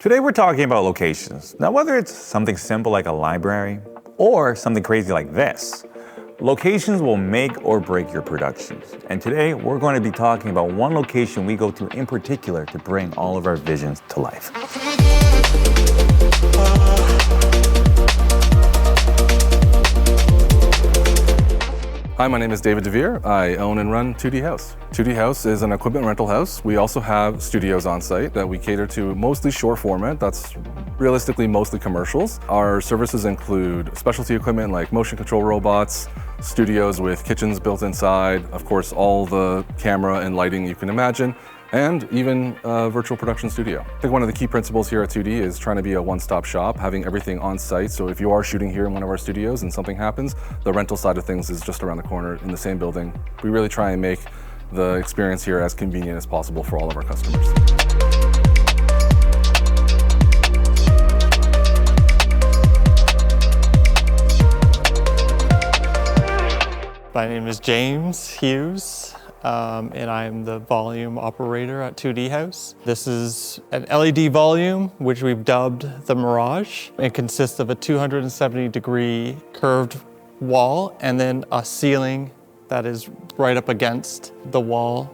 Today we're talking about locations. Now, whether it's something simple like a library or something crazy like this, locations will make or break your productions. And today we're going to be talking about one location we go to in particular to bring all of our visions to life. Hi, my name is David DeVere. I own and run 2D House. 2D House is an equipment rental house. We also have studios on site that we cater to mostly short format. That's realistically mostly commercials. Our services include specialty equipment like motion control robots, studios with kitchens built inside, of course, all the camera and lighting you can imagine, and even a virtual production studio. I think one of the key principles here at 2D is trying to be a one-stop shop, having everything on site. So if you are shooting here in one of our studios and something happens, the rental side of things is just around the corner in the same building. We really try and make the experience here as convenient as possible for all of our customers. My name is James Hughes, and I'm the volume operator at 2D House. This is an LED volume, which we've dubbed the Mirage. It consists of a 270-degree curved wall and then a ceiling that is right up against the wall.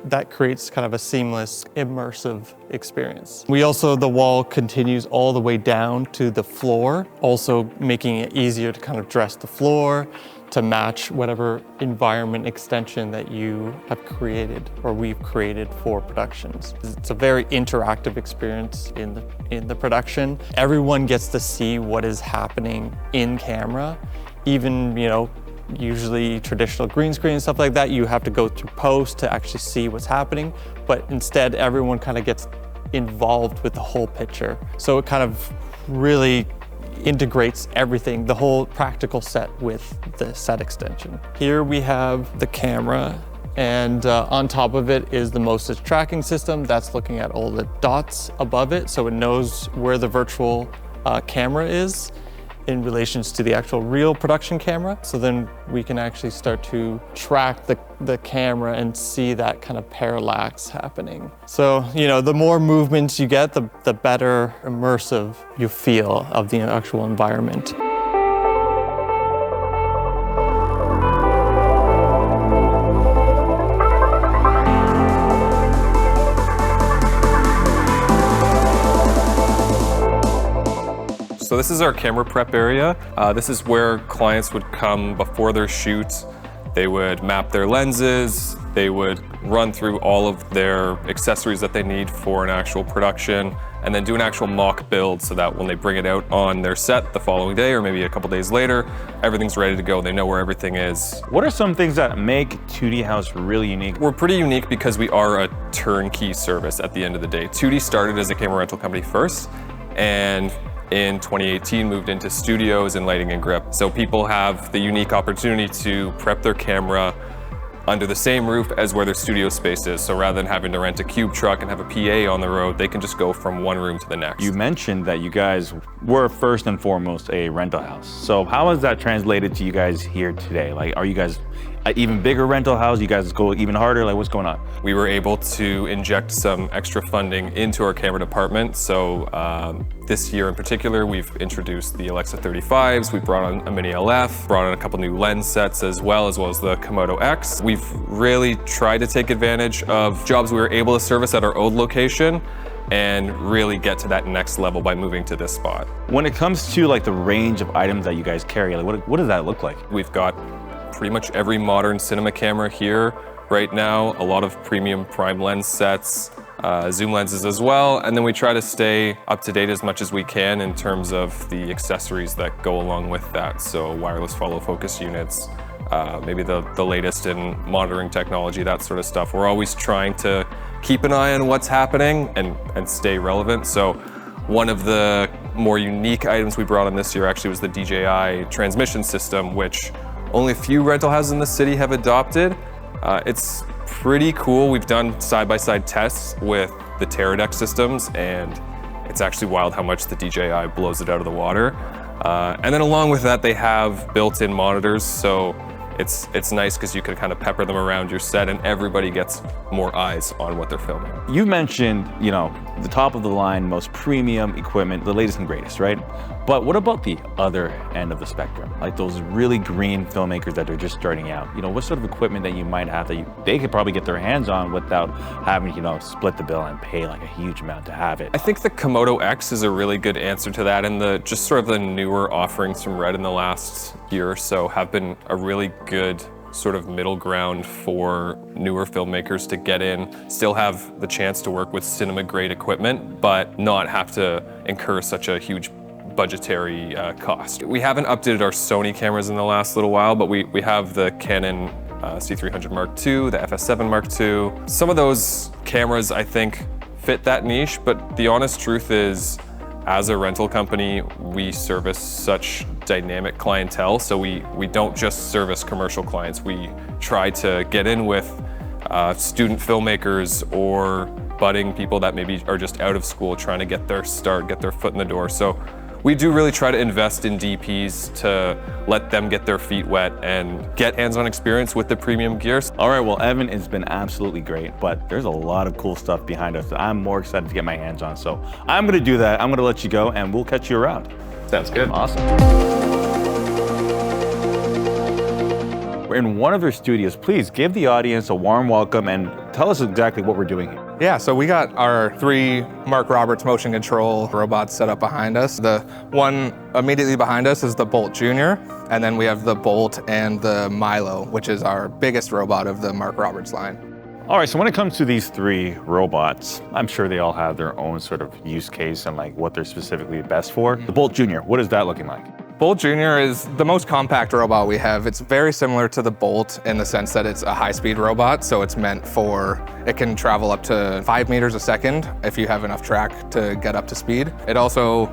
That creates kind of a seamless, immersive experience. The wall continues all the way down to the floor, also making it easier to kind of dress the floor to match whatever environment extension that you have created or we've created for productions. It's a very interactive experience in the production. Everyone gets to see what is happening in camera, even, usually traditional green screen and stuff like that, you have to go through post to actually see what's happening, but instead everyone kind of gets involved with the whole picture. So it kind of really integrates everything, the whole practical set with the set extension. Here we have the camera, and on top of it is the motion tracking system that's looking at all the dots above it, so it knows where the virtual camera is in relations to the actual real production camera. So then we can actually start to track the camera and see that kind of parallax happening. So, the more movements you get, the better immersive you feel of the actual environment. So this is our camera prep area. This is where clients would come before their shoot. They would map their lenses. They would run through all of their accessories that they need for an actual production, and then do an actual mock build so that when they bring it out on their set the following day or maybe a couple days later, everything's ready to go. They know where everything is. What are some things that make 2D House really unique? We're pretty unique because we are a turnkey service at the end of the day. 2D started as a camera rental company first, and in 2018 moved into studios and lighting and grip. So people have the unique opportunity to prep their camera under the same roof as where their studio space is. So rather than having to rent a cube truck and have a PA on the road, they can just go from one room to the next. You mentioned that you guys were first and foremost a rental house. So how has that translated to you guys here today? Like, are you guys an even bigger rental house? You guys go even harder? Like, what's going on? We were able to inject some extra funding into our camera department. So this year in particular, we've introduced the Alexa 35s. We brought on a mini LF, brought on a couple new lens sets as well as the Komodo X. We've really tried to take advantage of jobs we were able to service at our old location and really get to that next level by moving to this spot. When it comes to like the range of items that you guys carry, like what does that look like? We've got pretty much every modern cinema camera here right now, a lot of premium prime lens sets, zoom lenses as well, and then we try to stay up to date as much as we can in terms of the accessories that go along with that. So wireless follow focus units, maybe the latest in monitoring technology, that sort of stuff. We're always trying to keep an eye on what's happening and stay relevant. So one of the more unique items we brought on this year actually was the DJI transmission system, which only a few rental houses in the city have adopted. It's pretty cool. We've done side-by-side tests with the Teradek systems, and it's actually wild how much the DJI blows it out of the water. And then along with that, they have built-in monitors, so it's nice because you can kind of pepper them around your set and everybody gets more eyes on what they're filming. You mentioned, the top of the line, most premium equipment, the latest and greatest, right? But what about the other end of the spectrum? Like those really green filmmakers that are just starting out? What sort of equipment that you might have that they could probably get their hands on without having to, split the bill and pay like a huge amount to have it? I think the Komodo X is a really good answer to that, and just sort of the newer offerings from Red in the last year or so have been a really good sort of middle ground for newer filmmakers to get in, still have the chance to work with cinema grade equipment, but not have to incur such a huge budgetary cost. We haven't updated our Sony cameras in the last little while, but we have the Canon C300 Mark II, the FS7 Mark II. Some of those cameras, I think, fit that niche, but the honest truth is, as a rental company, we service such dynamic clientele, so we don't just service commercial clients. We try to get in with student filmmakers or budding people that maybe are just out of school trying to get their start, get their foot in the door. So we do really try to invest in DPs to let them get their feet wet and get hands-on experience with the premium gears. All right, well, Evan, it's been absolutely great, but there's a lot of cool stuff behind us that I'm more excited to get my hands on. So I'm gonna do that. I'm gonna let you go and we'll catch you around. Sounds good. Awesome. We're in one of their studios. Please give the audience a warm welcome and tell us exactly what we're doing here. Yeah, so we got our 3 Mark Roberts motion control robots set up behind us. The one immediately behind us is the Bolt Junior, and then we have the Bolt and the Milo, which is our biggest robot of the Mark Roberts line. All right, so when it comes to these 3 robots, I'm sure they all have their own sort of use case and like what they're specifically best for. The Bolt Junior, what is that looking like? Bolt Junior is the most compact robot we have. It's very similar to the Bolt in the sense that it's a high-speed robot, so it's meant for, it can travel up to 5 meters a second if you have enough track to get up to speed. It also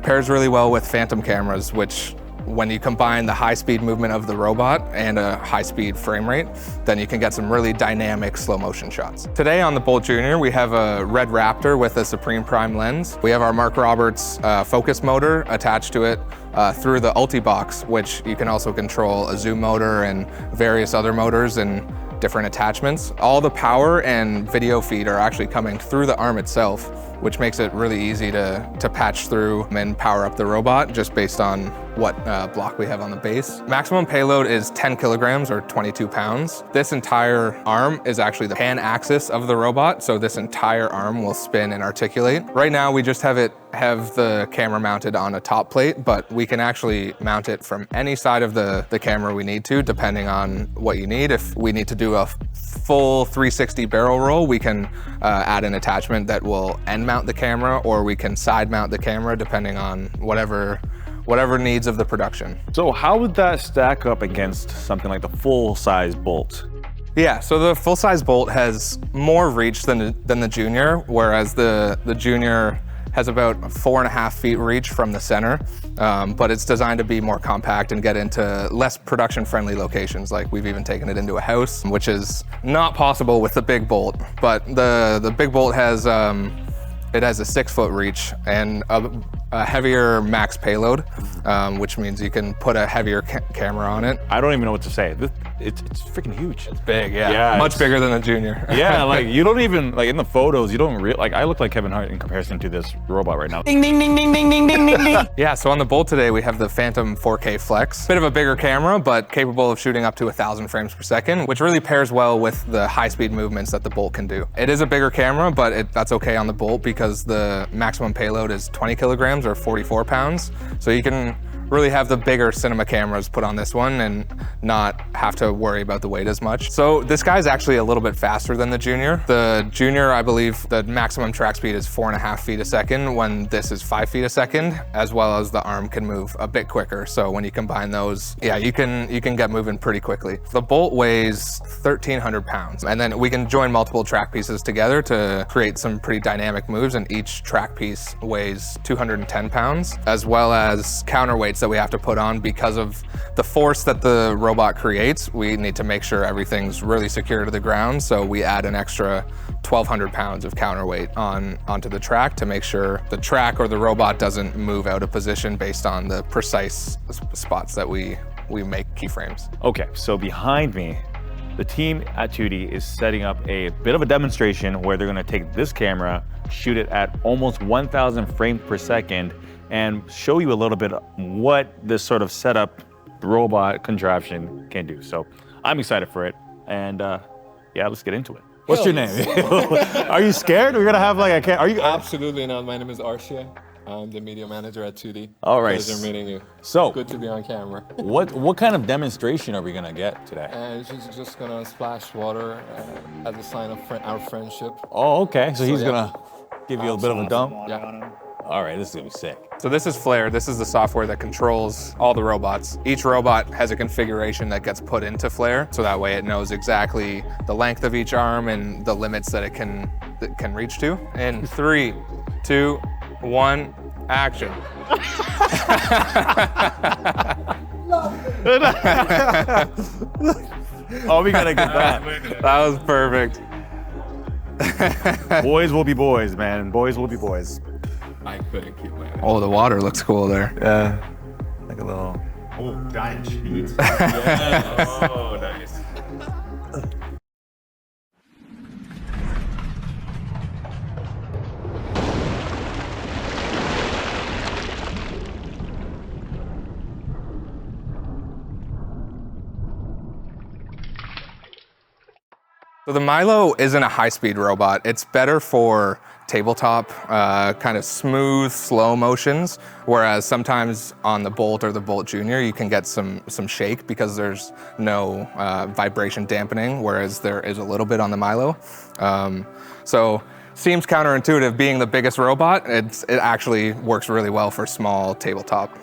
pairs really well with phantom cameras, which when you combine the high-speed movement of the robot and a high-speed frame rate, then you can get some really dynamic slow-motion shots. Today on the Bolt Junior, we have a Red Raptor with a Supreme Prime lens. We have our Mark Roberts focus motor attached to it through the Ulti-Box, which you can also control a zoom motor and various other motors and different attachments. All the power and video feed are actually coming through the arm itself, which makes it really easy to patch through and power up the robot just based on what block we have on the base. Maximum payload is 10 kilograms or 22 pounds. This entire arm is actually the pan axis of the robot, so this entire arm will spin and articulate. Right now we just have the camera mounted on a top plate, but we can actually mount it from any side of the camera we need to, depending on what you need. If we need to do a full 360 barrel roll, we can add an attachment that will end mount the camera, or we can side mount the camera depending on whatever needs of the production. So how would that stack up against something like the full-size Bolt? Yeah, so the full-size Bolt has more reach than the Junior, whereas the Junior has about 4.5 feet reach from the center, but it's designed to be more compact and get into less production-friendly locations. Like we've even taken it into a house, which is not possible with the big Bolt. But the big Bolt has it has a 6-foot reach and a heavier max payload, which means you can put a heavier camera on it. I don't even know what to say. It's freaking huge. It's big, yeah. Much bigger than the Junior. Yeah, like you don't even, like in the photos, you don't like, I look like Kevin Hart in comparison to this robot right now. Ding, ding, ding, ding, ding, ding, ding, ding, ding. Yeah, so on the Bolt today, we have the Phantom 4K Flex. Bit of a bigger camera, but capable of shooting up to 1,000 frames per second, which really pairs well with the high-speed movements that the Bolt can do. It is a bigger camera, but that's okay on the Bolt because the maximum payload is 20 kilograms or 44 pounds. So you can really have the bigger cinema cameras put on this one and not have to worry about the weight as much. So this guy's actually a little bit faster than the Junior. The Junior, I believe the maximum track speed is 4.5 feet a second when this is 5 feet a second, as well as the arm can move a bit quicker. So when you combine those, yeah, you can get moving pretty quickly. The Bolt weighs 1,300 pounds, and then we can join multiple track pieces together to create some pretty dynamic moves, and each track piece weighs 210 pounds, as well as counterweights that we have to put on because of the force that the robot creates. We need to make sure everything's really secure to the ground, so we add an extra 1,200 pounds of counterweight onto the track to make sure the track or the robot doesn't move out of position based on the precise spots that we we make keyframes. Okay, so behind me, the team at 2D is setting up a bit of a demonstration where they're gonna take this camera, shoot it at almost 1,000 frames per second, and show you a little bit what this sort of setup robot contraption can do. So I'm excited for it, and yeah, let's get into it. What's your name? Are you scared? We're gonna have like a are you? Absolutely not. My name is Arshia. I'm the media manager at 2D. All right. Pleasure meeting you. So Good to be on camera. what kind of demonstration are we gonna get today? And she's just gonna splash water as a sign of our friendship. Oh, okay. So he's yeah. gonna give you a bit of a dump. Yeah. All right, this is gonna be sick. So this is Flare. This is the software that controls all the robots. Each robot has a configuration that gets put into Flare, so that way it knows exactly the length of each arm and the limits that it can reach to. In 3, 2, 1, action. Oh, we gotta get that. That was perfect. Boys will be boys, man. Boys will be boys. I couldn't keep my eyes. Oh, the water looks cool there. Yeah, like a little. Oh, giant sheets. Oh, nice. So the Milo isn't a high-speed robot. It's better for tabletop, kind of smooth, slow motions, whereas sometimes on the Bolt or the Bolt Junior, you can get some shake because there's no vibration dampening, whereas there is a little bit on the Milo. So seems counterintuitive, being the biggest robot, it actually works really well for small tabletop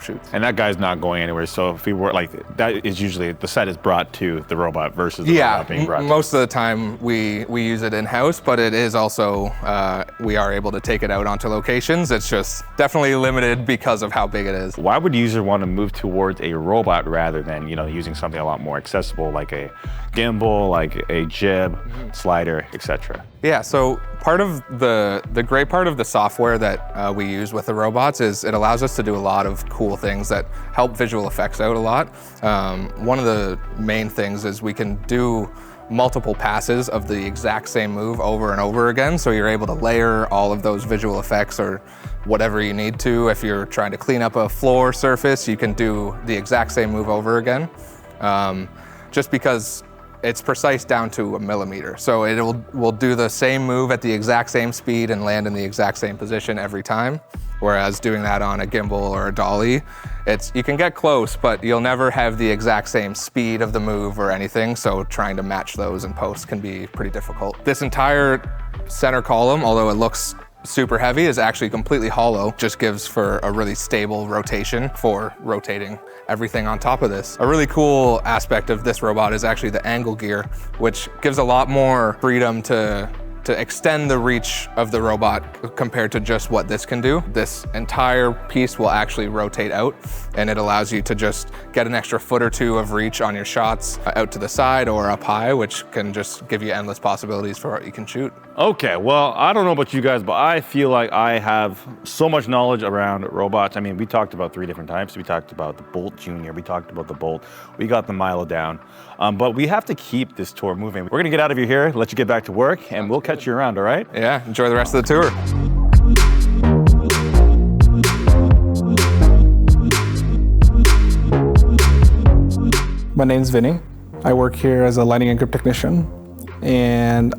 shoots. And that guy's not going anywhere. So if we were like, that is usually the set is brought to the robot versus the robot being brought. Most of the time we use it in-house, but it is also, we are able to take it out onto locations. It's just definitely limited because of how big it is. Why would users want to move towards a robot rather than, you know, using something a lot more accessible like a gimbal, like a jib, slider, etc.? Yeah, so part of the great part of the software that we use with the robots is it allows us to do a lot of cool things that help visual effects out a lot. One of the main things is we can do multiple passes of the exact same move over and over again, so you're able to layer all of those visual effects or whatever you need to. If you're trying to clean up a floor surface, you can do the exact same move over again. Just because it's precise down to a millimeter. So it will do the same move at the exact same speed and land in the exact same position every time. Whereas doing that on a gimbal or a dolly, you can get close, but you'll never have the exact same speed of the move or anything. So trying to match those in post can be pretty difficult. This entire center column, although it looks super heavy, is actually completely hollow. Just gives for a really stable rotation for rotating everything on top of this. A really cool aspect of this robot is actually the angle gear, which gives a lot more freedom to extend the reach of the robot compared to just what this can do. This entire piece will actually rotate out, and it allows you to just get an extra foot or two of reach on your shots out to the side or up high, which can just give you endless possibilities for what you can shoot. Okay, well, I don't know about you guys, but I feel like I have so much knowledge around robots. I mean, we talked about 3 different types. We talked about the Bolt Junior, we talked about the Bolt, we got the Milo down. But we have to keep this tour moving. We're gonna get out of here, let you get back to work, and we'll catch you around, all right? Yeah, enjoy the rest of the tour. My name's Vinny. I work here as a lighting and grip technician. And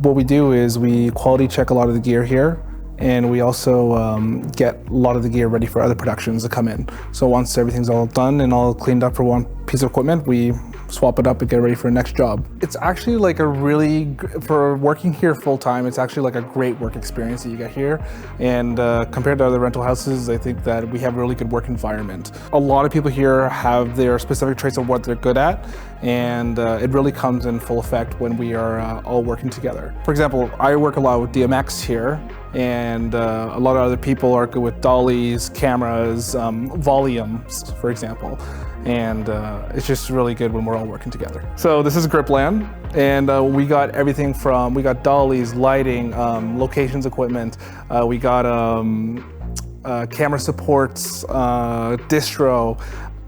what we do is we quality check a lot of the gear here, and we also get a lot of the gear ready for other productions to come in. So once everything's all done and all cleaned up for one piece of equipment, we swap it up and get ready for the next job. It's actually like for working here full time, it's actually like a great work experience that you get here. And compared to other rental houses, I think that we have a really good work environment. A lot of people here have their specific traits of what they're good at, and it really comes in full effect when we are all working together. For example, I work a lot with DMX here, and a lot of other people are good with dollies, cameras, volumes, for example. And it's just really good when we're all working together. So this is Gripland, and we got everything we got dollies, lighting, locations equipment, we got camera supports, distro,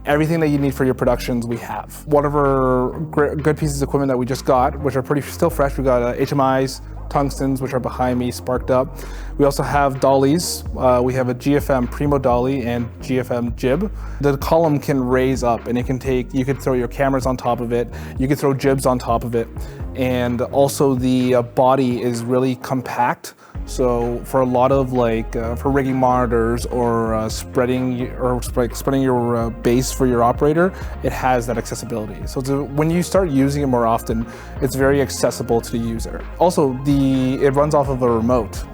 Everything that you need for your productions, we have. One of our good pieces of equipment that we just got, which are still fresh, we got HMIs, tungstens, which are behind me, sparked up. We also have dollies. We have a GFM Primo dolly and GFM jib. The column can raise up and you could throw your cameras on top of it. You could throw jibs on top of it. And also the body is really compact. So for a lot of for rigging monitors or spreading your base for your operator, it has that accessibility. So when you start using it more often, it's very accessible to the user. Also, it runs off of a remote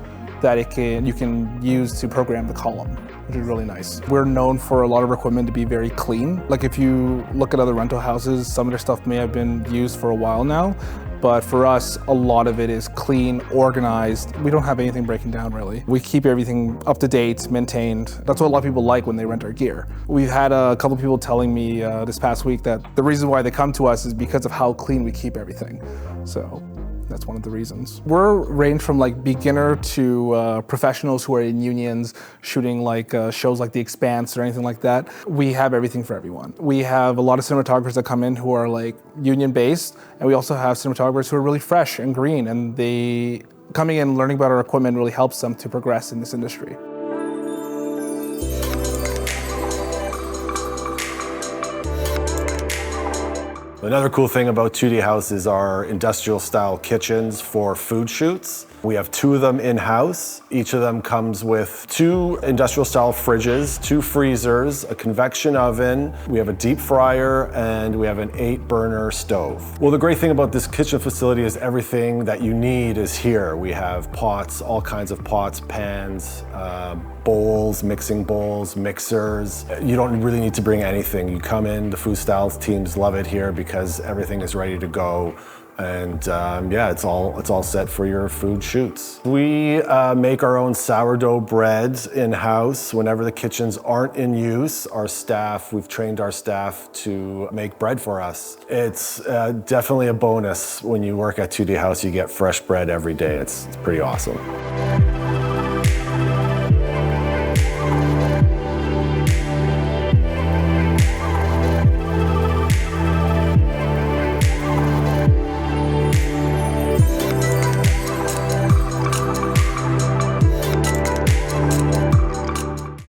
that you can use to program the column, which is really nice. We're known for a lot of our equipment to be very clean. Like if you look at other rental houses, some of their stuff may have been used for a while now, but for us, a lot of it is clean, organized. We don't have anything breaking down, really. We keep everything up to date, maintained. That's what a lot of people like when they rent our gear. We've had a couple people telling me this past week that the reason why they come to us is because of how clean we keep everything. So that's one of the reasons. We're range from beginner to professionals who are in unions, shooting shows like The Expanse or anything like that. We have everything for everyone. We have a lot of cinematographers that come in who are union based, and we also have cinematographers who are really fresh and green, and coming in and learning about our equipment really helps them to progress in this industry. Another cool thing about 2D House is our industrial style kitchens for food shoots. We have 2 of them in-house. Each of them comes with 2 industrial style fridges, 2 freezers, a convection oven. We have a deep fryer, and we have an 8-burner stove. Well, the great thing about this kitchen facility is everything that you need is here. We have pots, all kinds of pots, pans, bowls, mixing bowls, mixers. You don't really need to bring anything. You come in, the food styles teams love it here because everything is ready to go. And yeah, it's all set for your food shoots. We make our own sourdough breads in-house. Whenever the kitchens aren't in use, we've trained our staff to make bread for us. It's definitely a bonus when you work at 2D House. You get fresh bread every day. It's pretty awesome.